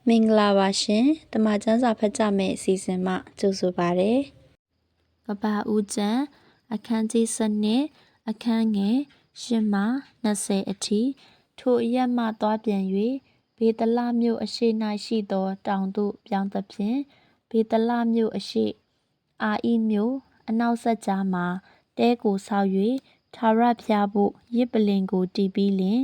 မင်္ဂလာပါရှင်။တမချန်းစာဖတ်ကြမယ့်အစီအစဉ်မှကြိုဆိုပါရစေ။ကပ္ပဦးကျမ်းအခန်းကြီး7အခန်းငယ်10မှ20အထိထိုအရက်မှသွားပြန်၍ဘေသလမြို့အရှိ၌ရှိသောတောင်သို့ပြောင်းသဖြင့်ဘေသလမြို့အရှိအာဣမြို့အနောက်ဆက်ကြားမှာတဲကိုဆောက်၍ထာဝရဘုရားဘို့ရစ်ပလင်ကိုတည်ပြီးလျှင်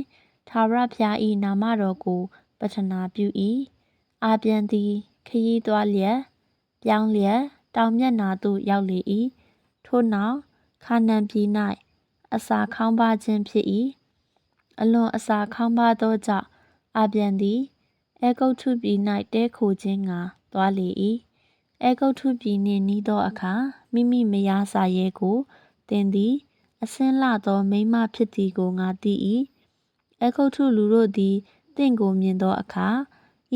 ထာဝရဘုရား၏နာမတော်ကိုပဌနာပြု၏။အာပြန်သည်ခရီးသွားလျက်ပြောင်းလျက်တောင်မျက်နှာသို့ရောက်လေ၏ထို့နောက်ခါနာန်ပြည်၌အစာခေါင်းပါးခြင်းဖြစ်၏အလွန်အစာခေါင်းပါးသောကြောင့်အာပြန်သည်အဲဂုတ္တုပြည်၌တဲခိုခြင်းငှာသွားလေ၏အဲဂုတ္တုပြည်နှင့်နီးသောအခါမိမိမယားစာရဲကိုသင်သည်အစင်းလှသောမိန်းမဖြစ်သည်ကိုငါသိ၏အဲဂုတ္တုလူတို့သည်သင်ကိုမြင်သောအခါ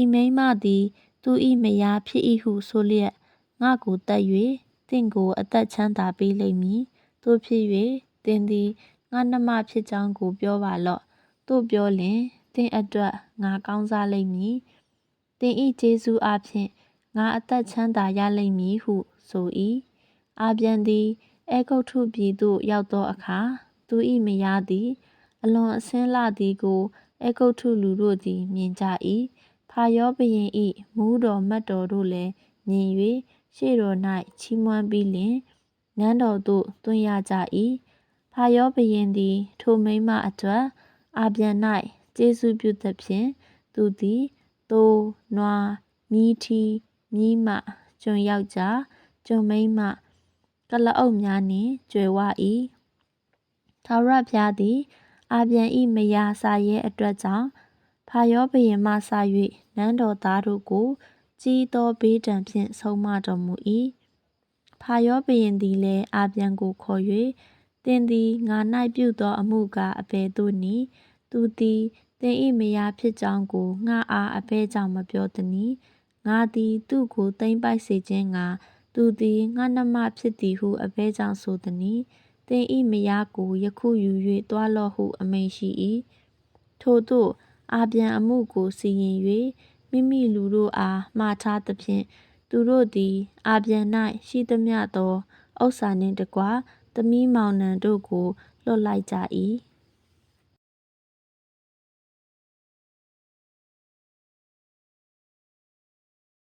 ဤမိန်းမသည်သူ၏မယားဖြစ်၏ဟုဆိုလျက်ငါကိုတတ်၍သင်ကိုအသက်ချမ်းသာပေးလိမ့်မည်သို့ဖြစ်၍သင်သည်ငါနှမဖြစ်ကြောင်းကိုပြောပါလော့သို့ပြောလျှင်သင်အတွက်ငါကောင်းစားလိမ့်မည်သင်၏ကျေးဇူးအပြင်ငါအသက်ချမ်းသာရလိမ့်မည်ဟုဆို၏အာပြန်သည်အဲဂုတ္တုပြည်သို့ရောက်သောအခါသူ၏မယားသည်အလွန်အစင်းလှသည်ကိုအဲဂုတ္တုလူတို့သည်မြင်ကြ၏ဖာရောဘုရင်၏မူးတော်မတ်တော်တို့လည်းမြင်၍ရှေ့တော်၌ချီးမွမ်းပြီးလျှင်နန်းတော်သို့သွင်းရကြ၏ဖာရောဘုရင်သည်ထိုမိန်းမအတွက်အာပြန်၌ကျေးဇူးပြုသဖြင့်သူသည်သိုးနွားမြည်းထီးမြည်းမကျွန်ယောက်ျားကျွန်မိန်းမကုလားအုပ်များနှင့်ကြွယ်ဝ၏ထာဝရဘုရားသည်အာပြန်၏မယားစာရဲအတွက်ကြောင့်ဖာရောဘုရင်မှစ၍နန်းတော်သားတို့ကိုကြီးသောဘေးဒဏ်ဖြင့်ဆုံးမတော်မူ၏ဖာရောဘုရင်သည်လည်းအာပြန်ကိုခေါ်၍သင်သည်ငါ၌ပြုသောအမှုကားအဘယ်သို့နည်းသူသည်သင်၏မယားဖြစ်ကြောင်းကိုငါအားအဘယ်ကြောင့်မပြောသနည်းငါသည်သူ့ကိုသိမ်းပိုက်စေခြင်းငှာသူသည်ငါနှမဖြစ်သည်ဟုအဘယ်ကြောင့်ဆိုသနည်းသင်၏မယားကိုယခုယူ၍သွားလော့ဟုအမိန့်ရှိ၏ထို့သို့အာပြန်အမှုကိုစီရင်၍မိမိလူတို့အားမှားထားသဖြင့်သူတို့သည်အာပြန်၌ရှိသမျှသောဥစ္စာနှင့်တကွသမီးမောင်နှံတို့ကိုလွှတ်လိုက်ကြ၏